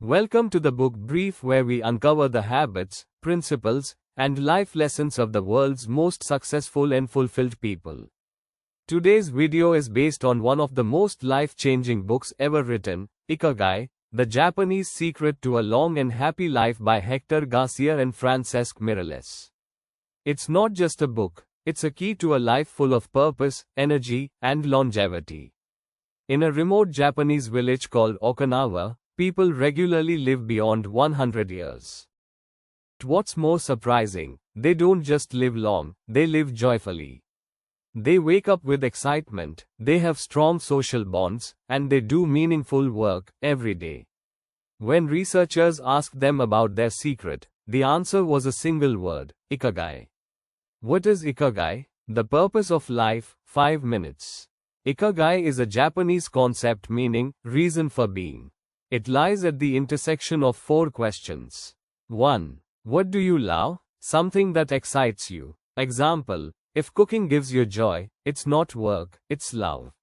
Welcome to the Book Brief, where we uncover the habits, principles, and life lessons of the world's most successful and fulfilled people. Today's video is based on one of the most life-changing books ever written, Ikigai, The Japanese Secret to a Long and Happy Life by Héctor García and Francesc Miralles. It's not just a book, it's a key to a life full of purpose, energy, and longevity. In a remote Japanese village called Okinawa, people regularly live beyond 100 years. What's more surprising, they don't just live long, they live joyfully. They wake up with excitement, they have strong social bonds, and they do meaningful work every day. When researchers asked them about their secret, the answer was a single word: Ikigai. What is Ikigai? The purpose of life, 5 minutes. Ikigai is a Japanese concept meaning reason for being. It lies at the intersection of 4 questions. 1. What do you love? Something that excites you. Example, if cooking gives you joy, it's not work, it's love.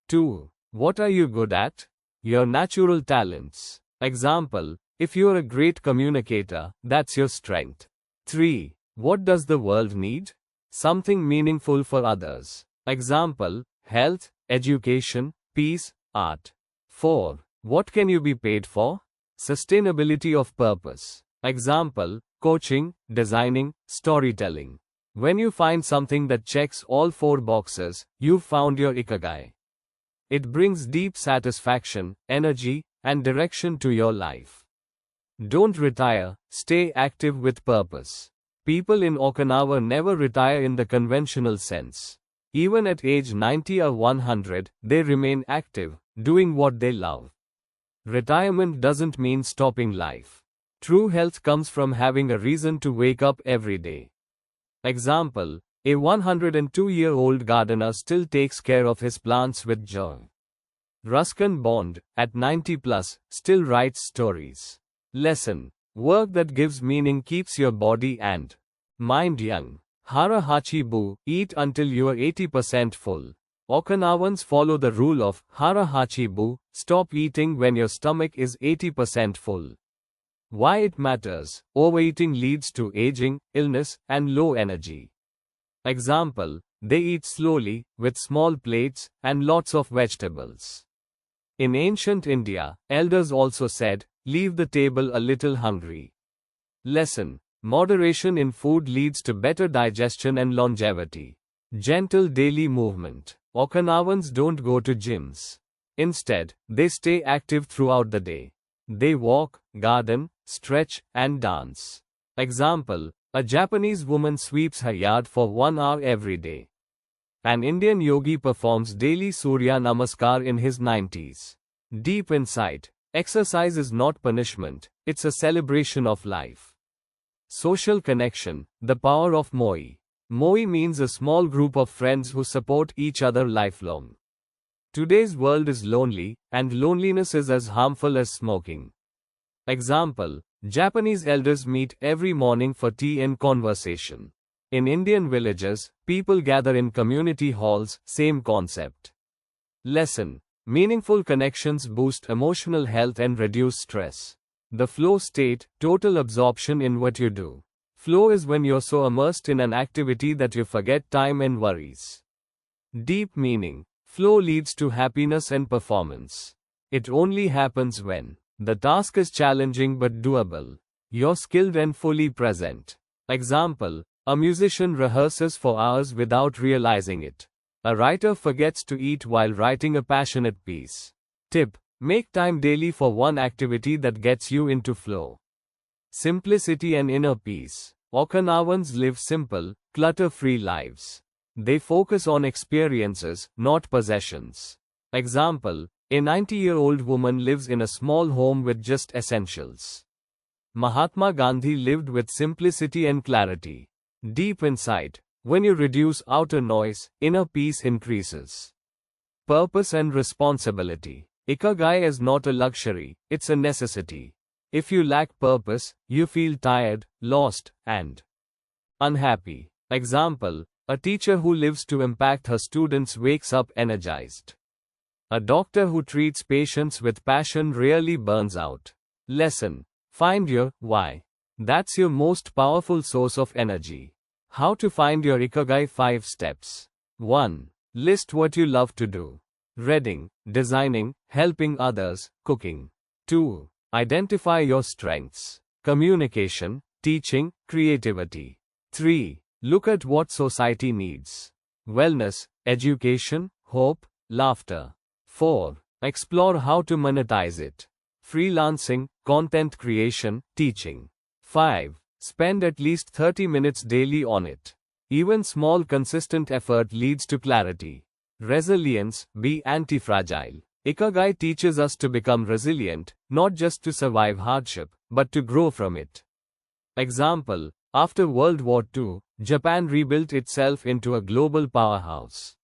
2. What are you good at? Your natural talents. Example, if you're a great communicator, that's your strength. 3. What does the world need? Something meaningful for others. Example, health, education, peace, art. 4. What can you be paid for? Sustainability of purpose. Example, coaching, designing, storytelling. When you find something that checks all 4 boxes, you've found your Ikigai. It brings deep satisfaction, energy, and direction to your life. Don't retire, stay active with purpose. People in Okinawa never retire in the conventional sense. Even at age 90 or 100, they remain active, doing what they love. Retirement doesn't mean stopping life. True health comes from having a reason to wake up every day. Example, a 102-year-old gardener still takes care of his plants with joy. Ruskin Bond, at 90 plus, still writes stories. Lesson: work that gives meaning keeps your body and mind young. Hara Hachibu, eat until you are 80% full. Okinawans follow the rule of Hara Hachibu, stop eating when your stomach is 80% full. Why it matters: overeating leads to aging, illness, and low energy. Example, they eat slowly, with small plates, and lots of vegetables. In ancient India, elders also said, leave the table a little hungry. Lesson: moderation in food leads to better digestion and longevity. Gentle daily movement. Okinawans don't go to gyms. Instead, they stay active throughout the day. They walk, garden, stretch, and dance. Example, a Japanese woman sweeps her yard for 1 hour every day. An Indian yogi performs daily Surya Namaskar in his 90s. Deep insight: exercise is not punishment, it's a celebration of life. Social connection, the power of Moi. Moi means a small group of friends who support each other lifelong. Today's world is lonely, and loneliness is as harmful as smoking. Example, Japanese elders meet every morning for tea and conversation. In Indian villages, people gather in community halls, same concept. Lesson: meaningful connections boost emotional health and reduce stress. The flow state, total absorption in what you do. Flow is when you're so immersed in an activity that you forget time and worries. Deep meaning: flow leads to happiness and performance. It only happens when the task is challenging but doable. You're skilled and fully present. Example, a musician rehearses for hours without realizing it. A writer forgets to eat while writing a passionate piece. Tip: make time daily for one activity that gets you into flow. Simplicity and inner peace. Okinawans live simple, clutter-free lives. They focus on experiences, not possessions. Example, a 90-year-old woman lives in a small home with just essentials. Mahatma Gandhi lived with simplicity and clarity. Deep insight: when you reduce outer noise, inner peace increases. Purpose and responsibility. Ikigai is not a luxury, it's a necessity. If you lack purpose, you feel tired, lost, and unhappy. Example, a teacher who lives to impact her students wakes up energized. A doctor who treats patients with passion rarely burns out. Lesson. Find your why. That's your most powerful source of energy. How to find your Ikigai 5 steps. 1. List what you love to do. Reading, designing, helping others, cooking. 2. Identify your strengths. Communication, teaching, creativity. 3. Look at what society needs. Wellness, education, hope, laughter. 4. Explore how to monetize it. Freelancing, content creation, teaching. 5. Spend at least 30 minutes daily on it. Even small consistent effort leads to clarity. Resilience, be anti-fragile. Ikigai teaches us to become resilient, not just to survive hardship, but to grow from it. Example, after World War II, Japan rebuilt itself into a global powerhouse.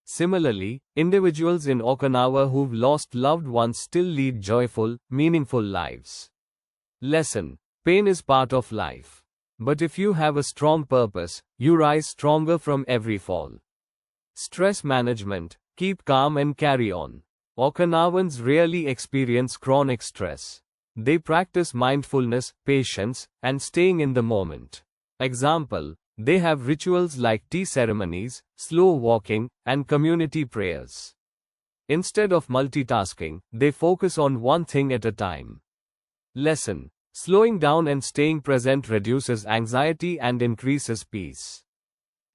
Similarly, individuals in Okinawa who've lost loved ones still lead joyful, meaningful lives. Lesson. Pain is part of life. But if you have a strong purpose, you rise stronger from every fall. Stress management. Keep calm and carry on. Okinawans rarely experience chronic stress. They practice mindfulness, patience, and staying in the moment. Example, they have rituals like tea ceremonies, slow walking, and community prayers. Instead of multitasking, they focus on one thing at a time. Lesson. Slowing down and staying present reduces anxiety and increases peace.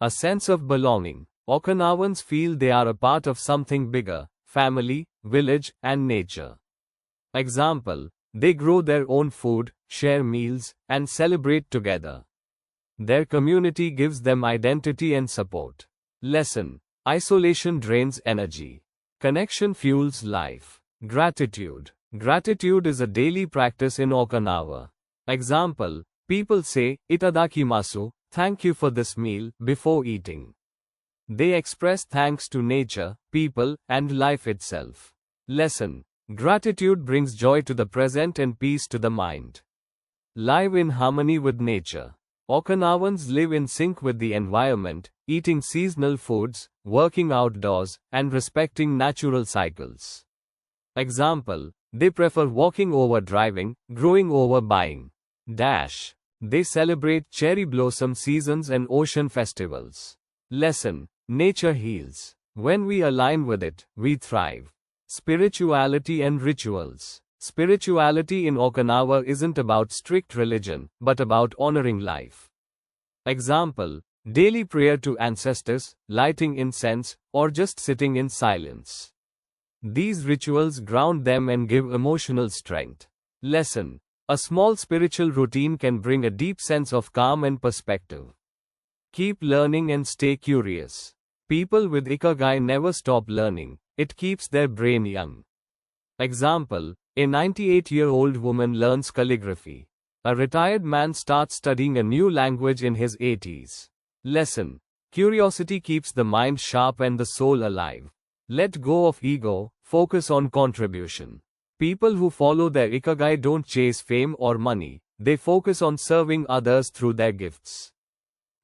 A sense of belonging. Okinawans feel they are a part of something bigger, family, village, and nature. Example, they grow their own food, share meals, and celebrate together. Their community gives them identity and support. Lesson. Isolation drains energy. Connection fuels life. Gratitude. Gratitude is a daily practice in Okinawa. Example, people say, "Itadakimasu, thank you for this meal," before eating. They express thanks to nature, people, and life itself. Lesson. Gratitude brings joy to the present and peace to the mind. Live in harmony with nature. Okinawans live in sync with the environment, eating seasonal foods, working outdoors, and respecting natural cycles. Example, they prefer walking over driving, growing over buying. They celebrate cherry blossom seasons and ocean festivals. Lesson. Nature heals. When we align with it, we thrive. Spirituality and rituals. Spirituality in Okinawa isn't about strict religion, but about honoring life. Example, daily prayer to ancestors, lighting incense, or just sitting in silence. These rituals ground them and give emotional strength. Lesson. A small spiritual routine can bring a deep sense of calm and perspective. Keep learning and stay curious. People with Ikigai never stop learning. It keeps their brain young. Example, a 98-year-old woman learns calligraphy. A retired man starts studying a new language in his 80s. Lesson. Curiosity keeps the mind sharp and the soul alive. Let go of ego, focus on contribution. People who follow their Ikigai don't chase fame or money, they focus on serving others through their gifts.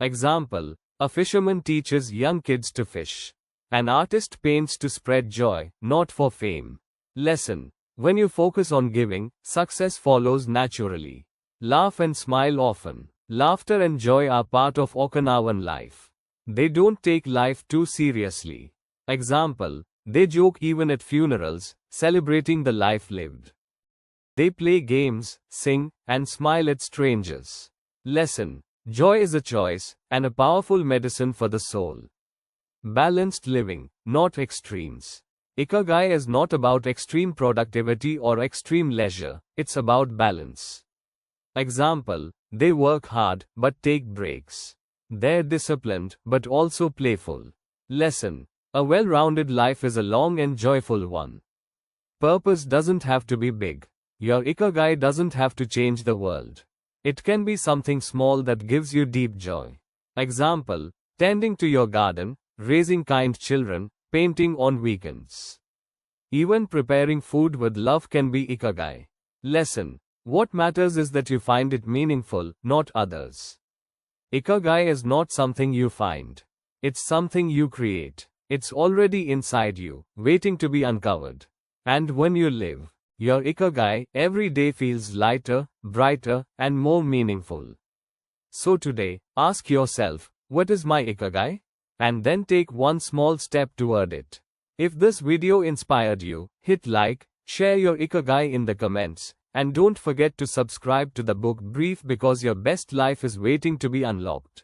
Example, a fisherman teaches young kids to fish. An artist paints to spread joy, not for fame. Lesson. When you focus on giving, success follows naturally. Laugh and smile often. Laughter and joy are part of Okinawan life. They don't take life too seriously. Example, they joke even at funerals, celebrating the life lived. They play games, sing, and smile at strangers. Lesson. Joy is a choice, and a powerful medicine for the soul. Balanced living, not extremes. Ikigai is not about extreme productivity or extreme leisure, it's about balance. Example, they work hard, but take breaks. They're disciplined, but also playful. Lesson. A well-rounded life is a long and joyful one. Purpose doesn't have to be big. Your Ikigai doesn't have to change the world. It can be something small that gives you deep joy. Example, tending to your garden, raising kind children, painting on weekends. Even preparing food with love can be Ikigai. Lesson. What matters is that you find it meaningful, not others. Ikigai is not something you find. It's something you create. It's already inside you, waiting to be uncovered. And when you live your Ikigai, every day feels lighter, brighter, and more meaningful. So today, ask yourself, what is my Ikigai? And then take one small step toward it. If this video inspired you, hit like, share your Ikigai in the comments, and don't forget to subscribe to the book Brief because your best life is waiting to be unlocked.